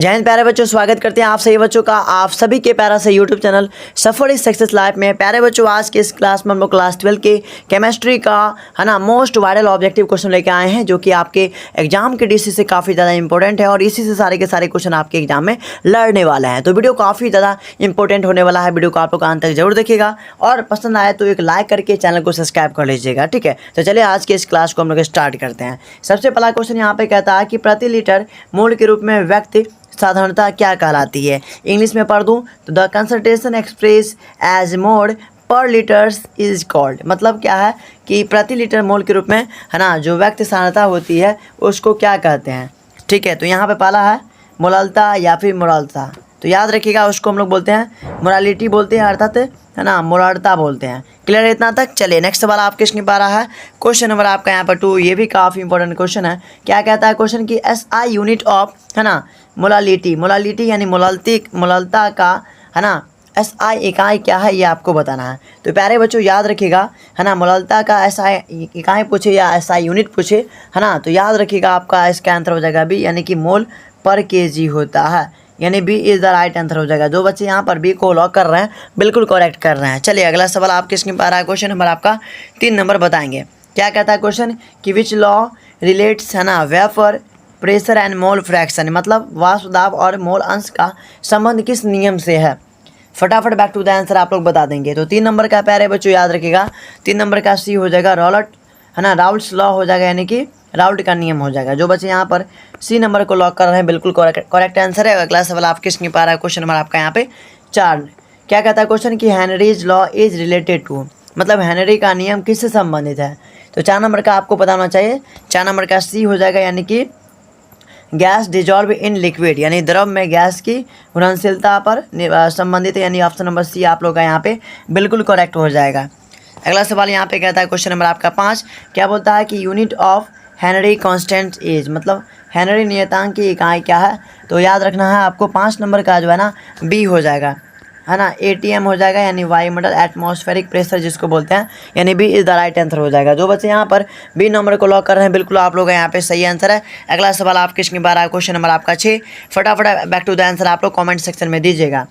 जय हिंद प्यारे बच्चों, स्वागत करते हैं आप सभी बच्चों का आप सभी के प्यारा से YouTube channel suffer is success life में। प्यारे बच्चों, आज के इस क्लास में हम लोग क्लास 12 के केमिस्ट्री का है ना मोस्ट वायरल ऑब्जेक्टिव क्वेश्चन लेके आए हैं, जो कि आपके एग्जाम के डीसी से काफ़ी ज़्यादा इंपॉर्टेंट है और इसी से सारे के सारे क्वेश्चन आपके एग्जाम में लड़ने वाले हैं। तो वीडियो काफ़ी ज़्यादा इंपॉर्टेंट होने वाला है। वीडियो को आप लोग अंत तक जरूर देखिएगा और पसंद आए तो एक लाइक करके चैनल को सब्सक्राइब कर लीजिएगा। ठीक है, तो चलिए आज के इस क्लास को हम लोग स्टार्ट करते हैं। सबसे पहला क्वेश्चन यहाँ पे कहता है कि प्रति लीटर मोल के रूप में व्यक्त साधारणता क्या कहलाती है। इंग्लिश में पढ़ दूं तो द कंसंट्रेशन एक्सप्रेस एज मोल पर लीटर्स इज कॉल्ड। मतलब क्या है कि प्रति लीटर मोल के रूप में है ना जो व्यक्त साधारणता होती है उसको क्या कहते हैं। ठीक है, तो यहाँ पे पहला है मोललता या फिर मोललता। तो याद रखिएगा, उसको हम लोग बोलते हैं मोरालिटी बोलते हैं, अर्थात है ना मोलारता बोलते हैं। क्लियर है इतना तक? चलिए नेक्स्ट सवाल आपके इसमें पा रहा है क्वेश्चन नंबर आपका यहाँ पर 2। ये भी काफ़ी इंपॉर्टेंट क्वेश्चन है। क्या कहता है क्वेश्चन की SI यूनिट ऑफ है ना मोलालिटी। मोलालिटी यानी मोललता का है ना SI इकाई क्या है, ये आपको बताना है। तो प्यारे बच्चों याद रखिएगा है ना, मोललता का SI इकाई पूछे या SI यूनिट पूछे है ना, तो याद रखिएगा आपका इसका आंसर हो जाएगा बी, यानी कि मोल पर केजी होता है, यानी B is the right answer हो जाएगा। जो बच्चे यहाँ पर बी को लॉक कर रहे हैं बिल्कुल करेक्ट कर रहे हैं। चलिए अगला सवाल आपके स्क्रीन पर आ रहा है। क्वेश्चन नंबर आपका 3 नंबर बताएंगे। क्या कहता है क्वेश्चन कि विच लॉ रिलेट्स है ना vapour pressure and mole fraction. मतलब वाष्प दाब और मोल अंश का संबंध किस नियम से है। फटाफट बैक टू द आंसर आप लोग बता देंगे। तो 3 नंबर का प्यारे बच्चों याद रखिएगा, 3 नंबर का सी हो जाएगा रॉल्ट है ना, राउल्ट्स लॉ हो जाएगा, यानी कि राउल्ट का नियम हो जाएगा। जो बच्चे यहाँ पर सी नंबर को लॉक कर रहे हैं बिल्कुल करेक्ट आंसर है। अगला सवाल आपके स्क्रीन पर आ रहा है। क्वेश्चन नंबर आपका यहाँ पे 4। क्या कहता है क्वेश्चन कि Henry's law is related to. मतलब हेनरी का नियम किससे संबंधित है। तो 4 नंबर का आपको पता होना चाहिए। 4 नंबर का सी हो जाएगा, यानी कि गैस डिजॉल्व इन लिक्विड, यानी द्रव में गैस की घुलनशीलता पर संबंधित है, यानी ऑप्शन नंबर सी आप लोग का यहाँ पे बिल्कुल करेक्ट हो जाएगा। अगला सवाल यहाँ पे कहता है क्वेश्चन नंबर आपका 5। क्या बोलता है कि unit of Henry constant is. मतलब हेनरी नियतांक की इकाई क्या है। तो याद रखना है आपको 5 नंबर का जो है ना बी हो जाएगा है ना, ATM हो जाएगा, यानी वायुमंडल एटमॉस्फेरिक प्रेशर जिसको बोलते हैं, यानी B is the right answer हो जाएगा। जो बच्चे यहाँ पर बी नंबर को लॉक कर रहे हैं बिल्कुल आप लोग यहाँ पे सही आंसर है। अगला सवाल आपके स्क्रीन पर आ रहा है। क्वेश्चन नंबर आपका 6। फटाफट बैक टू द आंसर आप लोग कॉमेंट सेक्शन में दीजिएगा।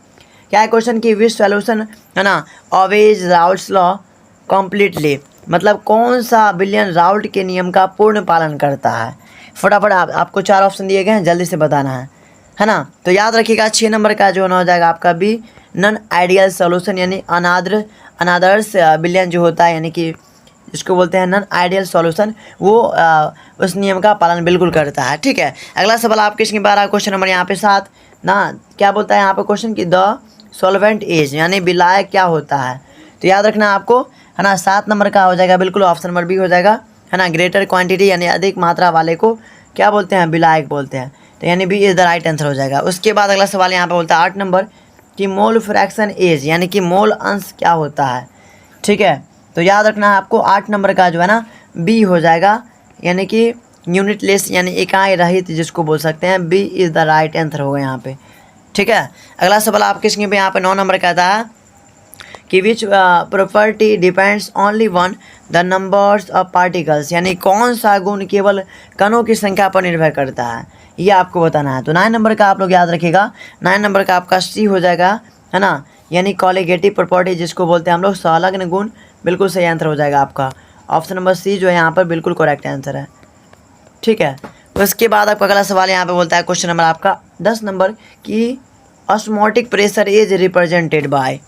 क्या है क्वेश्चन की विच सॉल्यूशन है ना ऑवेज राउल्ट्स लॉ कम्प्लीटली। मतलब कौन सा बिलियन राउल्ट के नियम का पूर्ण पालन करता है। फटाफट आपको 4 ऑप्शन दिए गए हैं, जल्दी से बताना है ना। तो याद रखिएगा 6 नंबर का जो हो जाएगा आपका बी नॉन आइडियल सॉल्यूशन, यानी अनादर्श बिलियन जो होता है, यानी कि जिसको बोलते हैं नॉन आइडियल सॉल्यूशन, वो उस नियम का पालन बिल्कुल करता है। ठीक है, अगला सवाल आपके इसके बारे में क्वेश्चन नंबर यहाँ पे 7 ना। क्या बोलता है यहाँ पे क्वेश्चन की द सॉल्वेंट एज, यानी विलायक क्या होता है। तो याद रखना आपको है ना 7 नंबर का हो जाएगा बिल्कुल ऑप्शन नंबर बी हो जाएगा है ना, ग्रेटर क्वांटिटी यानी अधिक मात्रा वाले को क्या बोलते हैं, विलायक बोलते हैं। तो यानी B is the right answer हो जाएगा। उसके बाद अगला सवाल यहाँ पे बोलता है 8 नंबर कि मोल फ्रैक्शन एज, यानी कि मोल अंश क्या होता है। ठीक है, तो याद रखना है आपको 8 नंबर का जो है ना बी हो जाएगा, यानी कि यूनिटलेस यानी इकाई रहित जिसको बोल सकते हैं, B is the right answer होगा यहाँ पे। ठीक है, अगला सवाल आपके स्क्रीन पे यहाँ पे 9 नंबर कहता है कि which property depends only one the numbers of particles. यानी कौन सा गुण केवल कणों की संख्या पर निर्भर करता है, ये आपको बताना है। तो 9 नंबर का आप लोग याद रखिएगा, 9 नंबर का आपका सी हो जाएगा है ना, यानी कॉलिगेटिव प्रॉपर्टी जिसको बोलते हैं हम लोग, संलग्न गुण बिल्कुल सही आंसर हो जाएगा आपका। ऑप्शन नंबर सी जो है यहाँ पर बिल्कुल करेक्ट आंसर है। ठीक है, उसके बाद आपका अगला सवाल यहाँ पे बोलता है क्वेश्चन नंबर आपका 10 नंबर कि osmotic pressure is represented bye.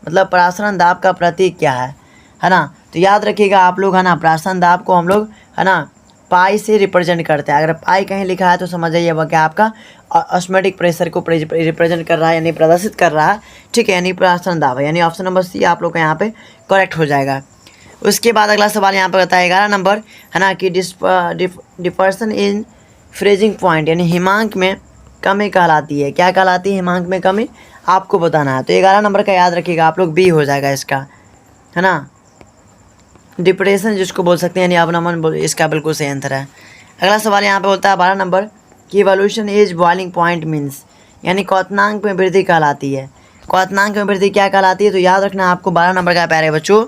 मतलब प्रासरण दाब का प्रतीक क्या है ना। तो याद रखिएगा आप लोग है ना, प्रासरण दाब को हम लोग है ना पाई से रिप्रेजेंट करते हैं। अगर पाई कहीं लिखा है तो समझ जाइए वह क्या आपका ऑस्मोटिक प्रेशर को रिप्रेजेंट कर रहा है, यानी प्रदर्शित कर रहा है। ठीक है, यानी प्रासरण दाब है, यानी ऑप्शन नंबर सी आप लोग का यहाँ पे करेक्ट हो जाएगा। उसके बाद अगला सवाल यहाँ पे बताया 11 नंबर है ना कि डिपर्सन इन फ्रीजिंग पॉइंट, यानी हिमांक में कमी कहलाती है। क्या कहलाती है हिमांक में कमी, आपको बताना है। तो 11 नंबर का याद रखिएगा आप लोग बी हो जाएगा इसका है ना, डिप्रेशन जिसको बोल सकते हैं, यानी अवनमन, इसका बिल्कुल सही आंसर है। अगला सवाल यहाँ पे बोलता है 12 नंबर कि evolution is boiling point means, यानी क्वथनांक में वृद्धि कहलाती है। क्वथनांक में वृद्धि क्या कहलाती है। तो याद रखना आपको 12 नंबर का प्यारे बच्चों।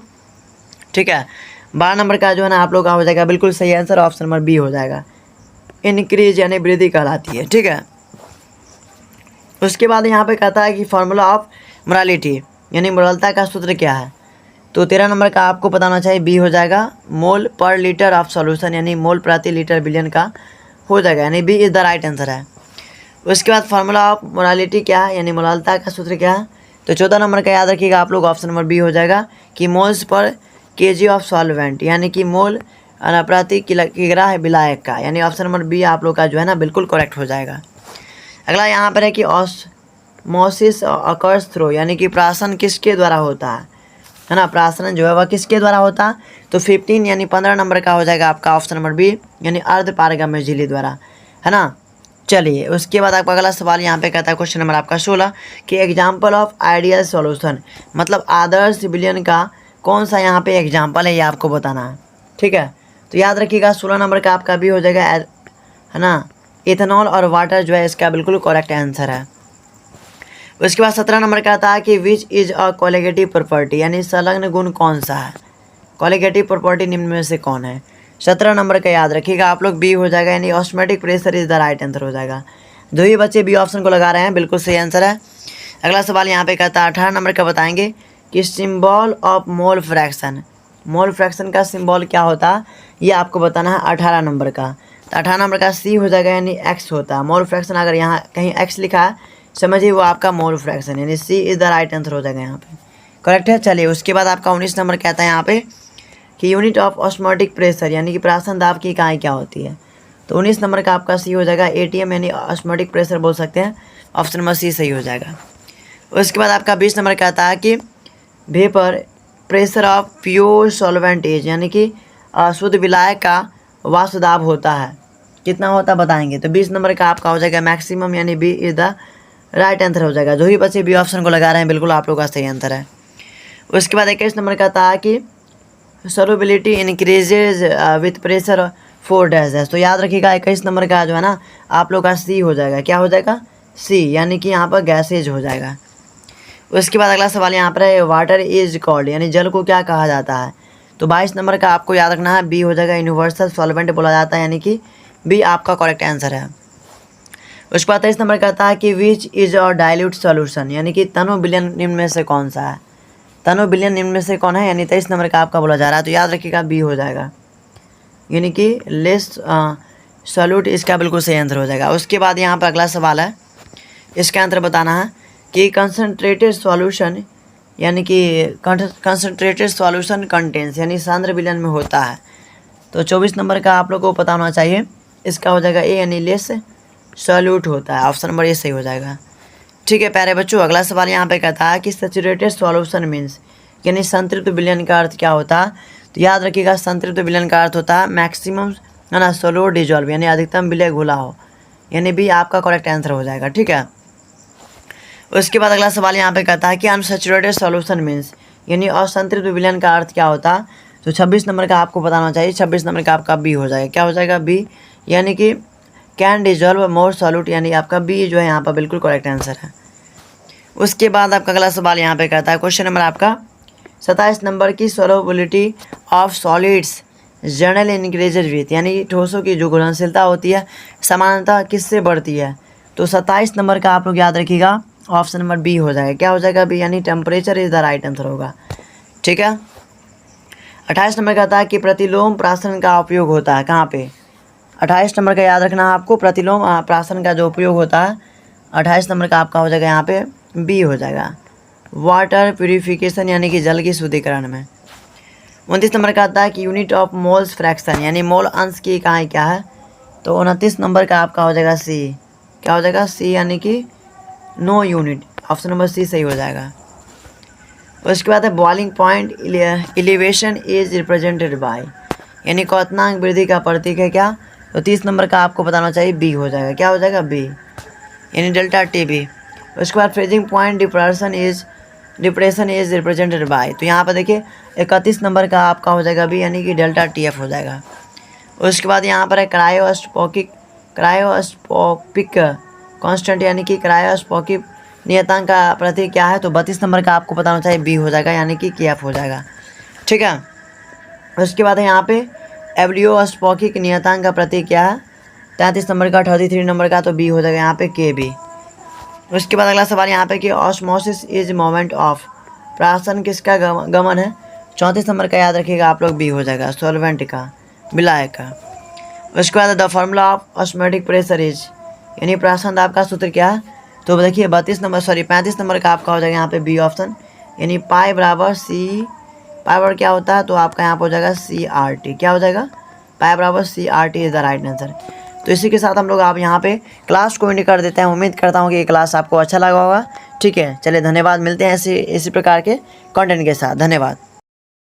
ठीक है, 12 नंबर का जो है ना आप लोग का हो जाएगा बिल्कुल सही आंसर, ऑप्शन नंबर बी हो जाएगा, इंक्रीज यानी वृद्धि कहलाती है। ठीक है, उसके बाद यहाँ पे कहता है कि फार्मूला ऑफ मोरालिटी यानी मोरलता का सूत्र क्या है। तो 13 नंबर का आपको पता होना चाहिए, बी हो जाएगा मोल पर लीटर ऑफ सॉल्यूशन यानी मोल प्रति लीटर बिलियन का हो जाएगा, यानी B is the right answer है। उसके बाद फार्मूला ऑफ मोरालिटी क्या है यानी मोरलता का सूत्र क्या है। तो 14 नंबर का याद रखिएगा आप लोग, ऑप्शन नंबर बी हो जाएगा कि moles per KG of solvent यानी कि मोल प्रति किग्रा है विलायक का, यानी ऑप्शन नंबर बी आप लोग का जो है ना बिल्कुल करेक्ट हो जाएगा। अगला यहाँ पर है कि ऑस्मोसिस अकर्स थ्रू यानी कि प्राशन किसके द्वारा होता है ना, प्राशन जो है वह किसके द्वारा होता है। तो 15 यानी 15 नंबर का हो जाएगा आपका ऑप्शन नंबर बी यानी अर्ध पारगम्य झिल्ली द्वारा, है ना। चलिए उसके बाद आपका अगला सवाल यहाँ पे कहता है क्वेश्चन नंबर आपका 16 कि एग्जाम्पल ऑफ आइडियल सॉल्यूशन मतलब आदर्श विलयन का कौन सा यहाँ पे एग्जाम्पल है ये आपको बताना है, ठीक है। तो याद रखिएगा 16 नंबर का आपका भी हो जाएगा, है ना, इथेनॉल और वाटर जो है इसका बिल्कुल करेक्ट आंसर है। उसके बाद 17 नंबर का आता है कि which is a colligative property यानी संलग्न गुण कौन सा है, कोलिगेटिव प्रॉपर्टी निम्न में से कौन है। 17 नंबर का याद रखिएगा आप लोग, बी हो जाएगा यानी osmotic pressure is the right answer हो जाएगा। जो ही बच्चे बी ऑप्शन को लगा रहे हैं बिल्कुल सही आंसर है। अगला सवाल यहाँ पे कहता है 18 नंबर का बताएंगे कि symbol of mole fraction, mole fraction का सिंबल क्या होता है ये आपको बताना है 18 नंबर का। तो 18 नंबर का सी हो जाएगा यानी एक्स होता है, मोल फ्रैक्शन अगर यहाँ कहीं एक्स लिखा है समझिए वो आपका मोल फ्रैक्शन यानी सी इज़ द राइट आंसर हो जाएगा यहाँ पे, करेक्ट है। चलिए उसके बाद आपका 19 नंबर कहता है यहाँ पे कि यूनिट ऑफ ऑस्मोटिक प्रेशर यानी कि प्राशन दाब की इकाई क्या होती है। तो 19 नंबर का आपका सी हो जाएगा एटीएम यानी ऑस्मोटिक प्रेशर बोल सकते हैं, ऑप्शन नंबर सी सही हो जाएगा। उसके बाद आपका 20 नंबर कहता है कि vapour pressure of pure solvent is यानी कि शुद्ध विलायक का वाष्प दाब होता है, कितना होता है बताएंगे। तो 20 नंबर का आपका हो जाएगा मैक्सिमम यानी B is the right answer हो जाएगा। जो ही बच्चे बी ऑप्शन को लगा रहे हैं बिल्कुल आप लोग का सही आंसर है। उसके बाद 21 नंबर का था कि solubility increases with pressure 4 dash. तो याद रखिएगा 21 नंबर का जो है ना आप लोग का सी हो जाएगा, क्या हो जाएगा सी, यानी कि यहाँ पर गैसेज हो जाएगा। उसके बाद अगला सवाल यहाँ पर है वाटर इज कॉल्ड यानी जल को क्या कहा जाता है। तो 22 नंबर का आपको याद रखना है, बी हो जाएगा यूनिवर्सल सॉल्वेंट बोला जाता है, यानी कि बी आपका करेक्ट आंसर है। उसके बाद 23 नंबर कहता है कि which is a dilute solution यानी कि तनु विलयन निम्न में से कौन सा है, तनु विलयन निम्न में से कौन है, यानी 23 नंबर का आपका बोला जा रहा है। तो याद रखिएगा बी हो जाएगा यानी कि लेस सॉल्यूट इसका बिल्कुल सही आंसर हो जाएगा। उसके बाद यहाँ पर अगला सवाल है, इसका आंसर बताना है कि कंसनट्रेटेड सॉल्यूशन यानी कि कंसनट्रेटेड सॉल्यूशन कंटेंस यानी सांद्र विलयन में होता है। तो 24 नंबर का आप लोग को पता होना चाहिए, इसका हो जाएगा ए यानी लेस सॉल्यूट होता है, ऑप्शन नंबर ए सही हो जाएगा। ठीक है प्यारे बच्चों, अगला सवाल यहाँ पे कहता है कि सैचुरेटेड सॉल्यूशन मीन्स यानी संतृप्त विलयन का अर्थ क्या होता है। तो याद रखिएगा संतृप्त विलयन का अर्थ होता है मैक्सिमम है ना सोलूट डिजॉल्व यानी अधिकतम विलय घुला हो, यानी भी आपका करेक्ट आंसर हो जाएगा। ठीक है, उसके बाद अगला सवाल यहाँ पे कहता है कि अनसैचुरेटेड सॉल्यूशन मीन्स यानी असंतृप्त विलयन का अर्थ क्या होता है। तो 26 नंबर का आपको बताना चाहिए, 26 नंबर का आपका बी हो जाएगा, क्या हो जाएगा बी, यानी कि कैन डिजॉल्व मोर सॉल्यूट, यानी आपका बी जो है यहाँ पर बिल्कुल करेक्ट आंसर है। उसके बाद आपका अगला सवाल यहाँ पे कहता है क्वेश्चन नंबर आपका 27 नंबर की solubility of solids general increases with यानी ठोसों की जो घुलनशीलता होती है सामान्यतः किससे बढ़ती है। तो 27 नंबर का आप लोग याद रखिएगा, ऑप्शन नंबर बी हो जाएगा, क्या हो जाएगा बी, यानी temperature is the right answer होगा। ठीक है, 28 नंबर कहता है कि प्रतिलोम प्राशन का उपयोग होता है कहाँ पे। 28 नंबर का याद रखना है आपको, प्रतिलोम प्राशन का जो उपयोग होता है 28 नंबर का आपका हो जाएगा यहाँ पे बी हो जाएगा, वाटर प्यूरिफिकेशन यानी कि जल की शुद्धिकरण में। 29 नंबर का आता है कि यूनिट ऑफ मोल्स फ्रैक्शन यानी मोल अंश की इकाई क्या है। तो 29 नंबर का आपका हो जाएगा सी, क्या हो जाएगा सी, यानी कि no unit, option number C सही हो जाएगा। उसके बाद है boiling point elevation is represented by यानी क्वथनांक वृद्धि का प्रतीक है क्या। तो 30 नंबर का आपको बताना चाहिए बी हो जाएगा, क्या हो जाएगा बी, यानी डेल्टा टी बी। उसके बाद freezing point depression is represented by, तो यहाँ पर देखिए 31 नंबर का आपका हो जाएगा बी, यानी कि डेल्टा टी एफ हो जाएगा। उसके बाद यहाँ पर है क्रायोस्कोपिक कांस्टेंट यानी कि क्रायोस्कोपिक नियतांक का प्रतीक क्या है। तो 32 नंबर का आपको बताना चाहिए बी हो जाएगा, यानी कि के एफ हो जाएगा। ठीक है, उसके बाद है यहाँ पे एब्लियोस्कोपिक नियतांक का प्रतीक क्या है। 33 नंबर का 33 नंबर का तो बी हो जाएगा यहाँ पे के बी। उसके बाद अगला सवाल यहाँ पे कि ऑस्मोसिस इज मोमेंट ऑफ, प्राशन किसका गमन है। 34 नंबर का याद रखिएगा आप लोग, बी हो जाएगा, सॉल्वेंट का, विलायक का। उसके बाद the formula of osmotic pressure is, यानी प्राशन दाब का सूत्र क्या है। तो देखिए 35 नंबर का आपका हो जाएगा यहाँ पे बी ऑप्शन, यानी पाई बराबर सी, पाई बराबर क्या होता है तो आपका यहाँ पर हो जाएगा CRT, क्या हो जाएगा, पाई बराबर CRT is the right answer. तो इसी के साथ हम लोग आप यहाँ पे क्लास को एंड कर देते हैं। उम्मीद करता हूँ कि ये क्लास आपको अच्छा लगा होगा। ठीक है, चलिए धन्यवाद, मिलते हैं इसी प्रकार के कंटेंट के साथ। धन्यवाद।